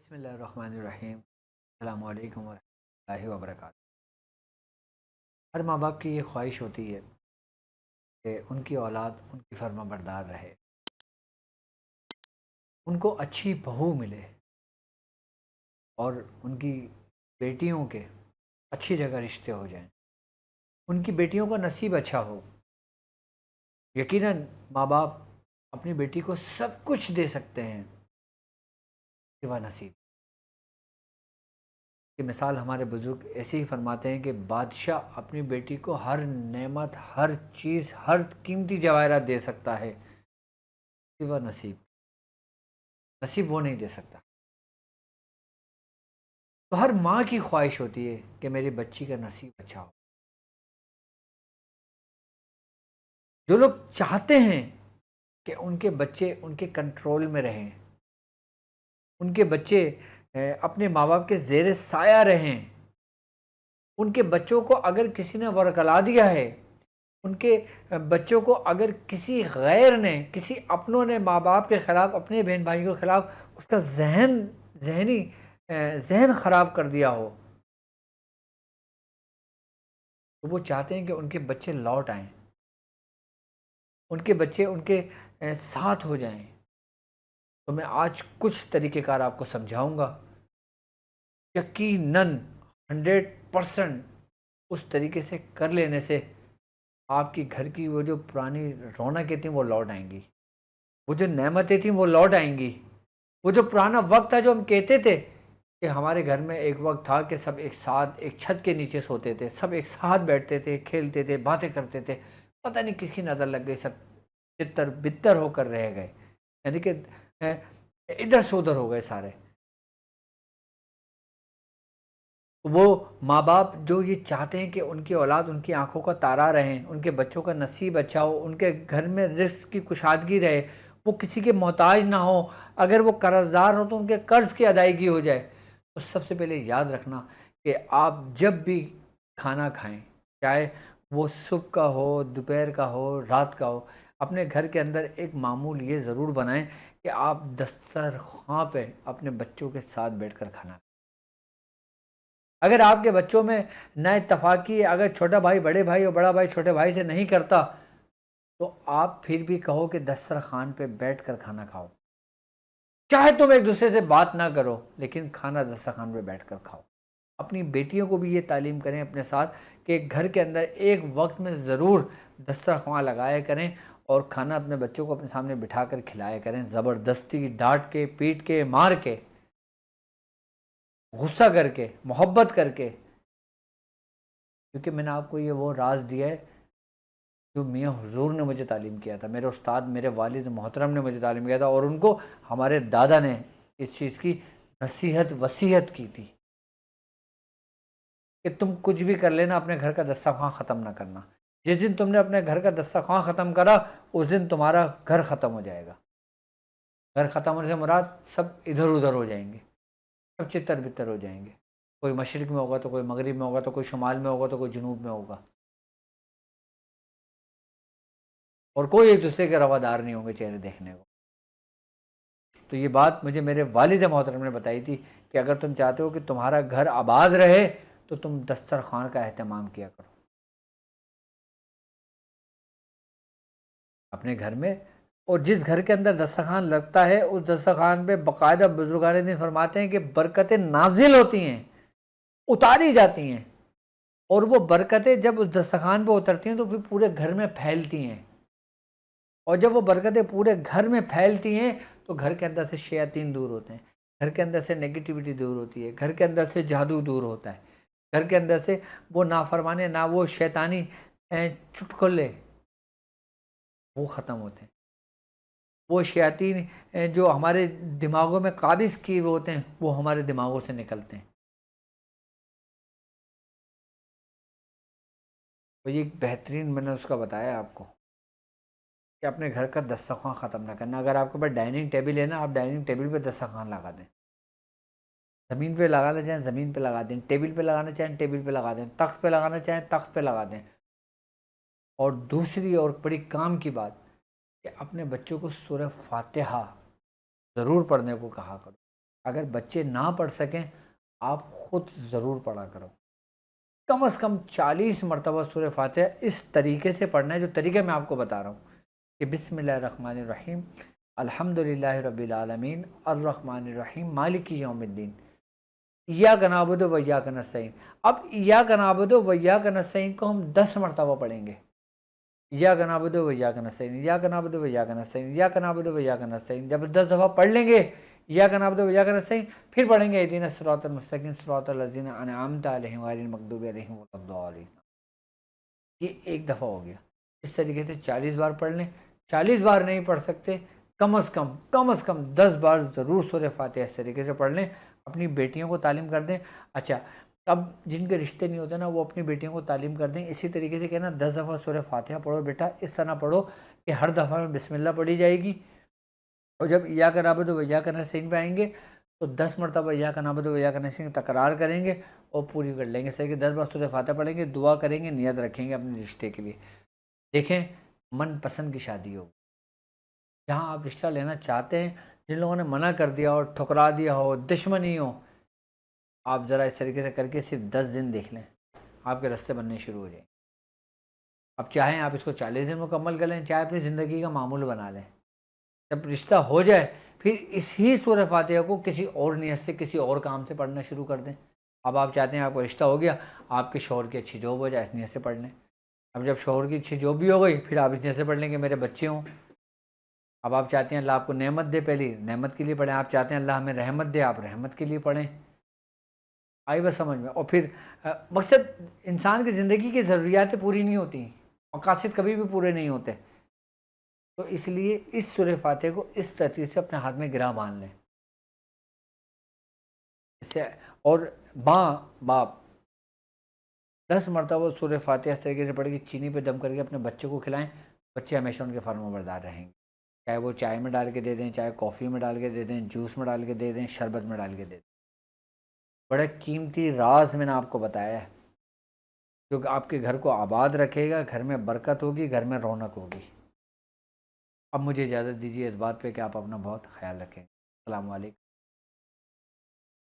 बिस्मिल्लाहिर्रहमानिर्रहीम। अस्सलामु अलैकुम वरहमतुल्लाहि वबरकातुहू। हर माँ बाप की ये ख्वाहिश होती है कि उनकी औलाद उनकी फर्माबरदार रहे, उनको अच्छी बहू मिले और उनकी बेटियों के अच्छी जगह रिश्ते हो जाएं, उनकी बेटियों का नसीब अच्छा हो। यकीनन माँ बाप अपनी बेटी को सब कुछ दे सकते हैं सिवा नसीब की। मिसाल हमारे बुजुर्ग ऐसे ही फरमाते हैं कि बादशाह अपनी बेटी को हर नेमत, हर चीज़, हर कीमती जवाहरात दे सकता है सिवा नसीब। नसीब वो नहीं दे सकता। तो हर माँ की ख्वाहिश होती है कि मेरी बच्ची का नसीब अच्छा हो। जो लोग चाहते हैं कि उनके बच्चे उनके कंट्रोल में रहें, उनके बच्चे अपने माँ बाप के ज़ेर साया रहें, उनके बच्चों को अगर किसी ने वरगला दिया है, उनके बच्चों को अगर किसी गैर ने, किसी अपनों ने माँ बाप के ख़िलाफ़, अपने बहन भाइयों के ख़िलाफ़ उसका ज़हनी ज़हन ख़राब कर दिया हो, तो वो चाहते हैं कि उनके बच्चे लौट आएँ, उनके बच्चे उनके साथ हो जाएं। तो मैं आज कुछ तरीक़ेकार आपको समझाऊंगा। यकीनन 100% उस तरीके से कर लेने से आपकी घर की वो जो पुरानी रौनकें थीं वो लौट आएंगी, वो जो नेमतें थीं वो लौट आएंगी। वो जो पुराना वक्त था, जो हम कहते थे कि हमारे घर में एक वक्त था कि सब एक साथ एक छत के नीचे सोते थे, सब एक साथ बैठते थे, खेलते थे, बातें करते थे। पता नहीं किसकी नज़र लग गई, सब तितर बितर होकर रह गए, यानी कि इधर से उधर हो गए सारे। वो माँ बाप जो ये चाहते हैं कि उनकी औलाद उनकी आंखों का तारा रहें, उनके बच्चों का नसीब अच्छा हो, उनके घर में रिज़्क़ की कुशादगी रहे, वो किसी के मोहताज ना हो। अगर वो कर्ज़दार हो तो उनके कर्ज़ की अदायगी हो जाए। तो सबसे पहले याद रखना कि आप जब भी खाना खाएं, चाहे वो सुबह का हो, दोपहर का हो, रात का हो, अपने घर के अंदर एक मामूल ये ज़रूर बनाएं कि आप दस्तरख़्वां पे अपने बच्चों के साथ बैठकर खाना खाएं। अगर आपके बच्चों में ना इत्तेफाकी, अगर छोटा भाई बड़े भाई और बड़ा भाई छोटे भाई से नहीं करता, तो आप फिर भी कहो कि दस्तरखान पे बैठ कर खाना खाओ। चाहे तुम एक दूसरे से बात ना करो, लेकिन खाना दस्तरखान पे बैठ कर खाओ। अपनी बेटियों को भी ये तालीम करें अपने साथ कि घर के अंदर एक वक्त में ज़रूर दस्तरखान लगाया करें और खाना अपने बच्चों को अपने सामने बिठा कर खिलाया करें। ज़बरदस्ती डांट के, पीट के, मार के, गुस्सा करके, मोहब्बत करके। क्योंकि मैंने आपको ये वो राज दिया है जो मियाँ हुज़ूर ने मुझे तालीम किया था, मेरे उस्ताद, मेरे वालिद मोहतरम ने मुझे तालीम किया था, और उनको हमारे दादा ने इस चीज़ की नसीहत वसीयत की थी कि तुम कुछ भी कर लेना, अपने घर का दस्तरख़्वान ख़त्म ना करना। जिस दिन तुमने अपने घर का दस्तरख़्वान ख़त्म करा, उस दिन तुम्हारा घर ख़त्म हो जाएगा। घर ख़त्म होने से मुराद सब इधर-उधर हो जाएंगे, सब तितर-बितर हो जाएंगे। कोई मशरिक़ में होगा तो कोई मग़रिब में होगा, तो कोई शुमाल में होगा तो कोई जनूब में होगा, और कोई एक दूसरे के रवादार नहीं होंगे चेहरे देखने को। तो ये बात मुझे मेरे वालिद मोहतरम ने बताई थी कि अगर तुम चाहते हो कि तुम्हारा घर आबाद रहे, तो तुम दस्तरखान का अहतमाम किया करो अपने घर में। और जिस घर के अंदर दस्तरखान लगता है, उस दस्तरखान पे बाकायदा बुजुर्गान दिन फरमाते हैं कि बरकतें नाजिल होती हैं, उतारी जाती हैं, और वो बरकतें जब उस दस्तरखान पे उतरती हैं तो फिर पूरे घर में फैलती हैं। और जब वो बरकतें पूरे घर में फैलती हैं, तो घर के अंदर से शयातीन दूर होते हैं, घर के अंदर से नेगेटिविटी दूर होती है, घर के अंदर से जादू दूर होता है, घर के अंदर से वो नाफरमाने, ना वो शैतानी चुटकुले, वो ख़त्म होते हैं। वो शयातीन जो हमारे दिमागों में काबिज़ किए हुए होते हैं, वो हमारे दिमागों से निकलते हैं। तो ये एक बेहतरीन मैंने उसका बताया आपको कि अपने घर का दस्तरख़्वान ख़त्म ना करना। अगर आपके पास डाइनिंग टेबल है ना, आप डाइनिंग टेबल पे दस्तरख़्वान लगा दें। ज़मीन पे लगाना चाहें ज़मीन पे लगा दें, टेबल पे लगाना चाहें टेबल पे लगा दें, तख्त पे लगाना चाहें तख्त पे लगा दें। और दूसरी और बड़ी काम की बात कि अपने बच्चों को सूरह फ़ातिहा ज़रूर पढ़ने को कहा करो। अगर बच्चे ना पढ़ सकें, आप खुद ज़रूर पढ़ा करो। कम से कम 40 मरतबा सूरह फातिहा इस तरीके से पढ़ना है, जो तरीका मैं आपको बता रहा हूँ कि बिस्मिल्लाहिर्रहमानिर्रहीम, अल्हम्दुलिल्लाहि रब्बिल आलमीन, अर्रहमानिर्रहीम, मालिकी यौमिद्दीन, इय्याका नअबुदु व इय्याका नस्तईन। अब इय्याका नअबुदु व इय्याका नस्तईन को हम 10 मरतबा पढ़ेंगे। इय्याका नअबुदु व इय्याका नस्तईन, इय्याका नअबुदु व इय्याका नस्तईन, इय्याका नअबुदु व इय्याका नस्तईन। जब 10 दफ़ा पढ़ लेंगे इय्याका नअबुदु व इय्याका नस्तईन, फिर पढ़ेंगे इहदिनस सिरातल मुस्तकीम सिरातल लज़ीना अनअमता अलैहिम गैरिल मग़दूबि अलैहिम वलद्दालिन। ये एक दफ़ा हो गया। इस तरीके से 40 बार पढ़ लें। 40 बार नहीं पढ़ सकते, कम से कम 10 बार ज़रूर सूरह फातिहा इस तरीके से पढ़ लें। अपनी बेटियों को तालीम कर दें। अच्छा, अब जिनके रिश्ते नहीं होते ना, वो अपनी बेटियों को तालीम कर दें। इसी तरीके से कहना 10 दफ़ा सूरह फातिहा पढ़ो बेटा, इस तरह पढ़ो कि हर दफ़ा में बिस्मिल्लाह पढ़ी जाएगी। और जब इय्याका नअबुदु व इय्याका नस्तईन पे आएँगे तो 10 मरतबा इय्याका नअबुदु व इय्याका नस्तईन तकरार करेंगे और पूरी कर लेंगे। सही कि 10 बार सूरह फातिहा पढ़ेंगे, दुआ करेंगे, नियत रखेंगे अपने रिश्ते के लिए। देखें, मनपसंद की शादी हो, जहाँ आप रिश्ता लेना चाहते हैं, जिन लोगों ने मना कर दिया हो, ठुकरा दिया हो, दुश्मनी हो, आप ज़रा इस तरीके से करके सिर्फ 10 दिन देख लें, आपके रास्ते बनने शुरू हो जाएंगे। अब चाहें आप इसको 40 दिन मुकम्मल कर लें, चाहे अपनी ज़िंदगी का मामूल बना लें। जब रिश्ता हो जाए, फिर इसी सूरह फातिहा को किसी और नियत से, किसी और काम से पढ़ना शुरू कर दें। अब आप चाहते हैं आपको रिश्ता हो गया, आपके शौहर की अच्छी जॉब हो जाए, इस नियत से पढ़ लें। अब जब शौहर की अच्छी जॉब भी हो गई, फिर आप इस नियत से पढ़ लें कि मेरे बच्चे हों। अब आप चाहते हैं अल्लाह आपको नेमत दे, पहली नेमत के लिए पढ़ें। आप चाहते हैं अल्लाह हमें रहमत दे, आप रहमत के लिए पढ़ें। आई बात समझ में? और फिर मकसद, इंसान की ज़िंदगी की ज़रूरियातें पूरी नहीं होती, मकासद कभी भी पूरे नहीं होते। तो इसलिए इस सूरह फातिहा को इस तरतीब से अपने हाथ में गिरा बांध लें। इससे और माँ बाप 10 मरतबा सूरह फातिहा इस तरीके से पढ़ के चीनी पे दम करके अपने बच्चों को खिलाएं, बच्चे हमेशा उनके फर्माबरदार रहेंगे। चाहे वो चाय में डाल के दे दें, चाहे कॉफ़ी में डाल के दे दें, जूस में डाल के दे दें, शरबत में डाल के दे दें। बड़ा कीमती राज मैंने आपको बताया है, जो आपके घर को आबाद रखेगा, घर में बरकत होगी, घर में रौनक होगी। अब मुझे इजाज़त दीजिए इस बात पे कि आप अपना बहुत ख्याल रखें। अस्सलाम वालेकुम।